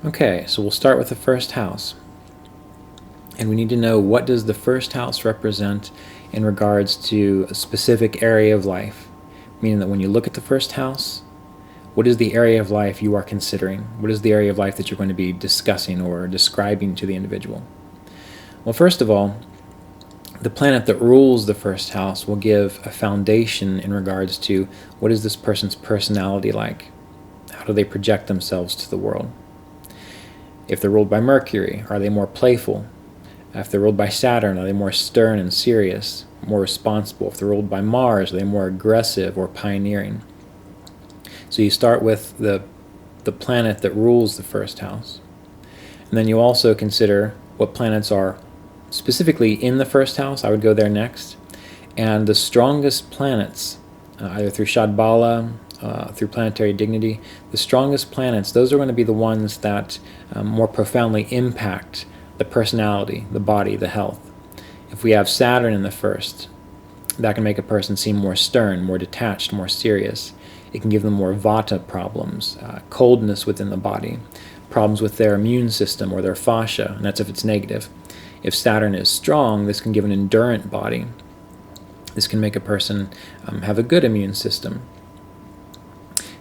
Okay, so we'll start with the first house. And we need to know, what does the first house represent in regards to a specific area of life? Meaning that when you look at the first house, what is the area of life you are considering? What is the area of life that you're going to be discussing or describing to the individual? Well, first of all, the planet that rules the first house will give a foundation in regards to what is this person's personality like? How do they project themselves to the world? If they're ruled by Mercury, are they more playful? If they're ruled by Saturn, are they more stern and serious, more responsible? If they're ruled by Mars, are they more aggressive or pioneering? So you start with the planet that rules the first house. And then you also consider what planets are specifically in the first house. I would go there next. And the strongest planets, either through Shadbala, through planetary dignity, the strongest planets, those are going to be the ones that more profoundly impact the personality, the body, the health. If we have Saturn in the first, that can make a person seem more stern, more detached, more serious. It can give them more vata problems, coldness within the body, problems with their immune system or their fascia, and that's if it's negative. If Saturn is strong, this can give an endurant body. This can make a person have a good immune system.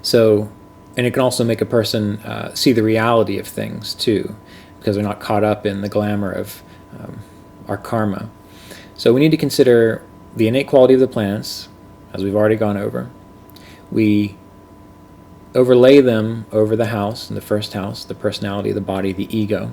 So, and it can also make a person see the reality of things too, because they're not caught up in the glamour of our karma. So we need to consider the innate quality of the planets, as we've already gone over. We overlay them over the house, in the first house, the personality, the body, the ego.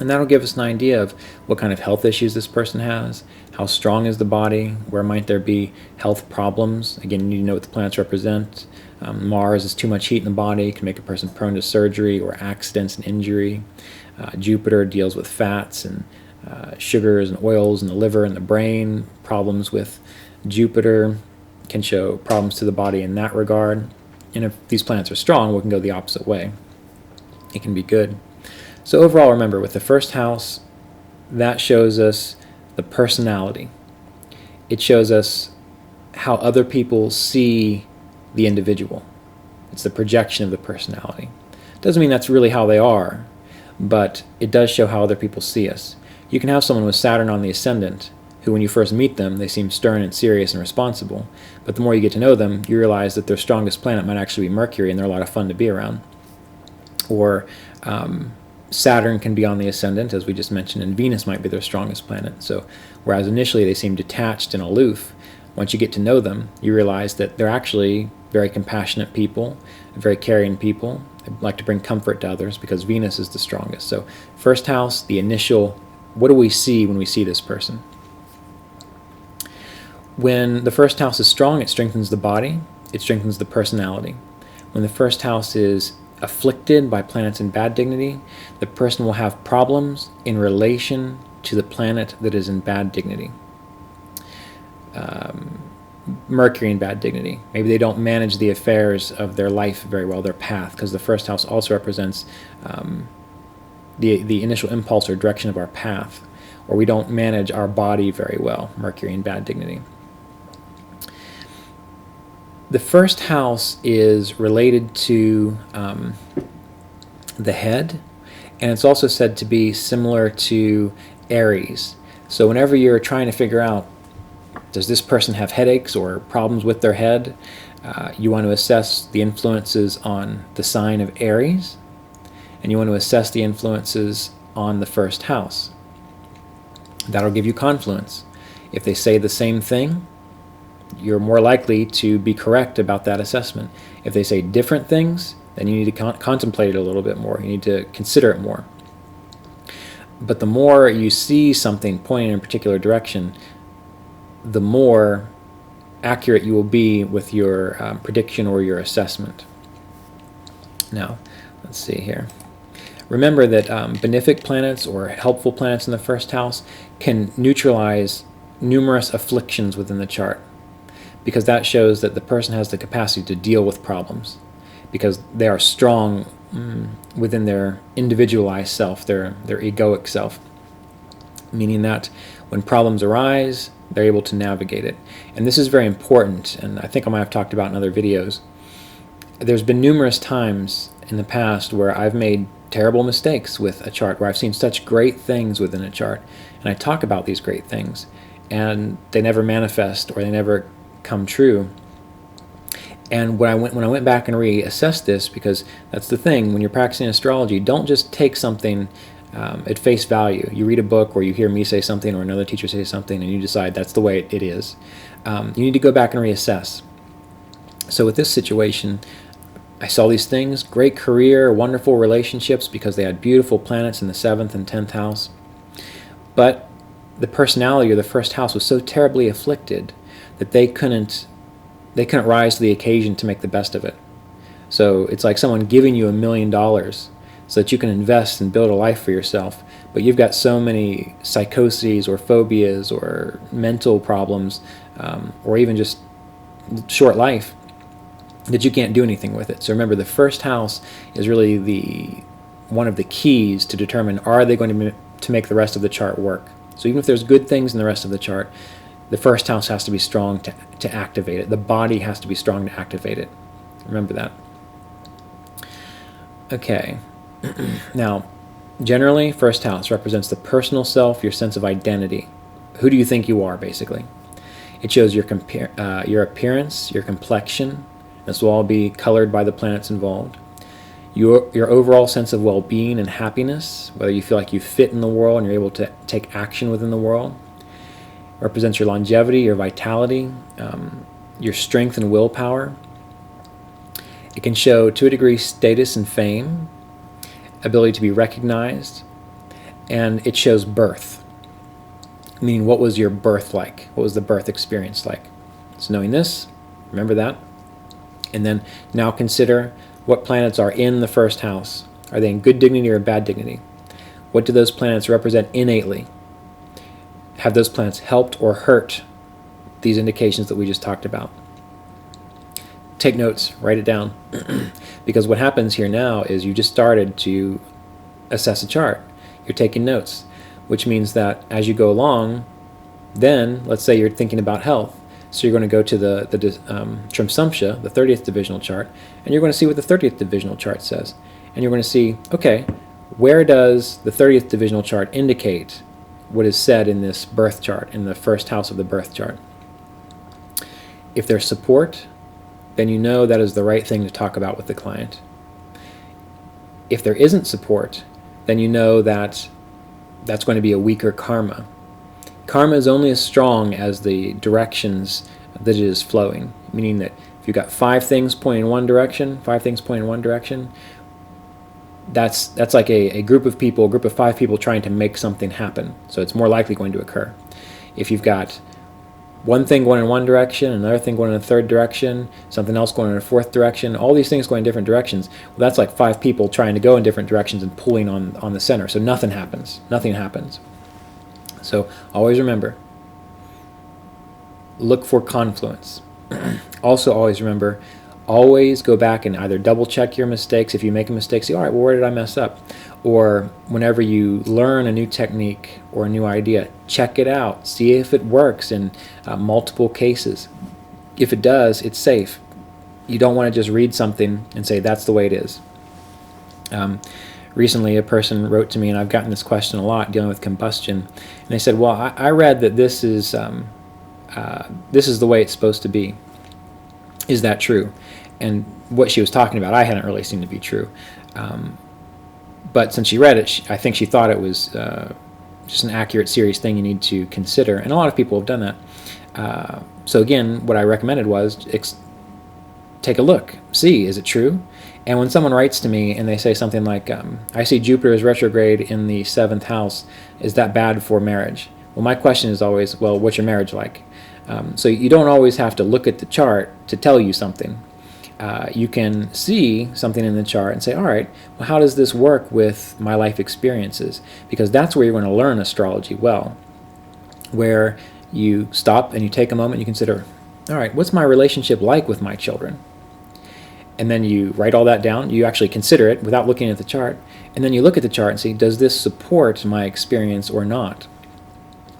And that'll give us an idea of what kind of health issues this person has, how strong is the body, where might there be health problems. Again, you need to know what the planets represent. Mars is too much heat in the body, can make a person prone to surgery or accidents and injury. Jupiter deals with fats and sugars and oils in the liver and the brain. Problems with Jupiter can show problems to the body in that regard. And if these planets are strong, we can go the opposite way. It can be good. So overall, remember, with the first house, that shows us the personality. It shows us how other people see the individual. It's the projection of the personality. Doesn't mean that's really how they are, but it does show how other people see us. You can have someone with Saturn on the Ascendant who, when you first meet them, they seem stern and serious and responsible, but the more you get to know them, you realize that their strongest planet might actually be Mercury, and they're a lot of fun to be around. Or Saturn can be on the Ascendant, as we just mentioned, and Venus might be their strongest planet. So whereas initially they seem detached and aloof, once you get to know them, you realize that they're actually very compassionate people, very caring people. They like to bring comfort to others because Venus is the strongest. So first house, the initial, what do we see when we see this person? When the first house is strong, it strengthens the body, it strengthens the personality. When the first house is afflicted by planets in bad dignity, the person will have problems in relation to the planet that is in bad dignity. Mercury in bad dignity. Maybe they don't manage the affairs of their life very well, their path, because the first house also represents the initial impulse or direction of our path, or we don't manage our body very well, Mercury in bad dignity. The first house is related to the head, and it's also said to be similar to Aries. So whenever you're trying to figure out, does this person have headaches or problems with their head, you want to assess the influences on the sign of Aries, and you want to assess the influences on the first house. That'll give you confluence. If they say the same thing, you're more likely to be correct about that assessment. If they say different things, then you need to contemplate it a little bit more. You need to consider it more. But the more you see something pointing in a particular direction, the more accurate you will be with your prediction or your assessment. Now, let's see here. Remember that benefic planets or helpful planets in the first house can neutralize numerous afflictions within the chart, because that shows that the person has the capacity to deal with problems, because they are strong within their individualized self, their egoic self, meaning that when problems arise, they're able to navigate it. And this is very important, and I think I might have talked about in other videos. there's been numerous times in the past where I've made terrible mistakes with a chart, where I've seen such great things within a chart, and I talk about these great things, and they never manifest or they never come true. And when I went back and reassessed this, because that's the thing, when you're practicing astrology, don't just take something at face value. You read a book, or you hear me say something, or another teacher say something, and you decide that's the way it is. You need to go back and reassess. So with this situation, I saw these things, great career, wonderful relationships, because they had beautiful planets in the 7th and 10th house. But the personality of the first house was so terribly afflicted that they couldn't rise to the occasion to make the best of it. So it's like someone giving you $1 million so that you can invest and build a life for yourself, but you've got so many psychoses or phobias or mental problems, or even just short life, that you can't do anything with it. So remember, the first house is really one of the keys to determine, are they going to make the rest of the chart work. So even if there's good things in the rest of the chart, the first house has to be strong to activate it. The body has to be strong to activate it. Remember that. Okay. Now, generally, first house represents the personal self, your sense of identity. Who do you think you are, basically? It shows your appearance, your complexion. This will all be colored by the planets involved. Your overall sense of well-being and happiness, whether you feel like you fit in the world and you're able to take action within the world. Represents your longevity, your vitality, your strength and willpower. It can show, to a degree, status and fame, ability to be recognized, and it shows birth, meaning what was your birth like? What was the birth experience like? So knowing this, remember that, and then now consider what planets are in the first house. Are they in good dignity or bad dignity? What do those planets represent innately? Have those planets helped or hurt these indications that we just talked about? Take notes, write it down. Because what happens here now is you just started to assess a chart. You're taking notes, which means that as you go along, then let's say you're thinking about health. So you're going to go to the Trimsumpsha, the 30th divisional chart, and you're going to see what the 30th divisional chart says. And you're going to see, okay, where does the 30th divisional chart indicate what is said in this birth chart, in the first house of the birth chart? If there's support, then you know that is the right thing to talk about with the client. If there isn't support, then you know that that's going to be a weaker karma. Karma is only as strong as the directions that it is flowing, meaning that if you've got 5 things pointing in one direction, 5 things pointing in one direction, that's like a group of people, a group of 5 people trying to make something happen. So it's more likely going to occur. If you've got one thing going in one direction, another thing going in a third direction, something else going in a fourth direction, all these things going in different directions, well, that's like 5 people trying to go in different directions and pulling on the center. So nothing happens. Nothing happens. So always remember, look for confluence. Also always remember, always go back and either double check your mistakes. If you make a mistake, say, all right, well, where did I mess up? Or whenever you learn a new technique or a new idea, check it out. See if it works in multiple cases. If it does, it's safe. You don't want to just read something and say, that's the way it is. Recently, a person wrote to me, and I've gotten this question a lot, dealing with combustion. And they said, well, I read that this is the way it's supposed to be. Is that true? And what she was talking about, I hadn't really seen to be true. But since she read it, I think she thought it was just an accurate, serious thing you need to consider. And a lot of people have done that. So again, what I recommended was take a look. See, is it true? And when someone writes to me and they say something like, I see Jupiter is retrograde in the 7th house, is that bad for marriage? Well, my question is always, well, what's your marriage like? So you don't always have to look at the chart to tell you something. You can see something in the chart and say, all right, well, how does this work with my life experiences? Because that's where you're going to learn astrology well, where you stop and you take a moment and you consider, all right, what's my relationship like with my children? And then you write all that down. You actually consider it without looking at the chart. And then you look at the chart and see, does this support my experience or not?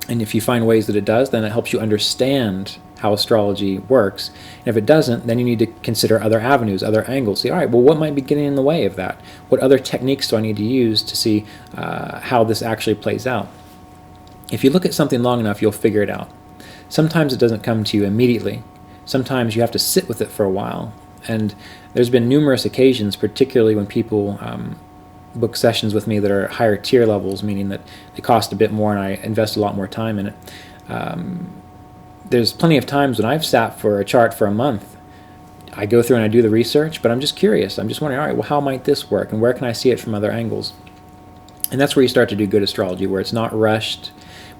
And if you find ways that it does, then it helps you understand how astrology works. And if it doesn't, then you need to consider other avenues, other angles. See, all right, well, what might be getting in the way of that? What other techniques do I need to use to see how this actually plays out? If you look at something long enough, you'll figure it out. Sometimes it doesn't come to you immediately. Sometimes you have to sit with it for a while. And there's been numerous occasions, particularly when people book sessions with me that are higher tier levels, meaning that they cost a bit more and I invest a lot more time in it. There's plenty of times when I've sat for a chart for a month. I go through and I do the research, but I'm just curious. I'm just wondering, all right, well, how might this work? And where can I see it from other angles? And that's where you start to do good astrology, where it's not rushed,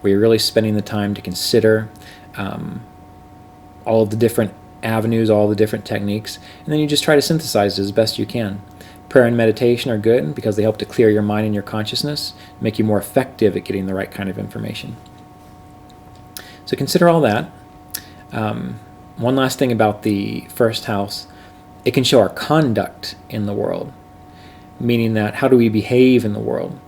where you're really spending the time to consider all of the different avenues, all the different techniques, and then you just try to synthesize it as best you can. Prayer and meditation are good because they help to clear your mind and your consciousness, make you more effective at getting the right kind of information. So consider all that. One last thing about the first house, it can show our conduct in the world, meaning that how do we behave in the world?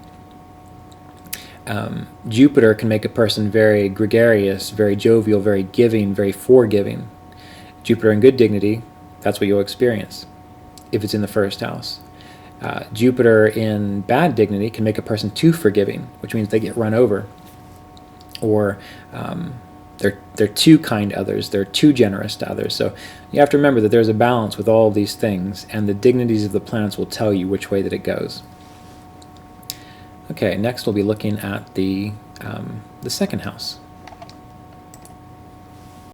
Jupiter can make a person very gregarious, very jovial, very giving, very forgiving. Jupiter in good dignity, that's what you'll experience if it's in the first house. Jupiter in bad dignity can make a person too forgiving, which means they get run over. Or they're too kind to others, they're too generous to others. So you have to remember that there's a balance with all these things, and the dignities of the planets will tell you which way that it goes. Okay, next we'll be looking at the second house.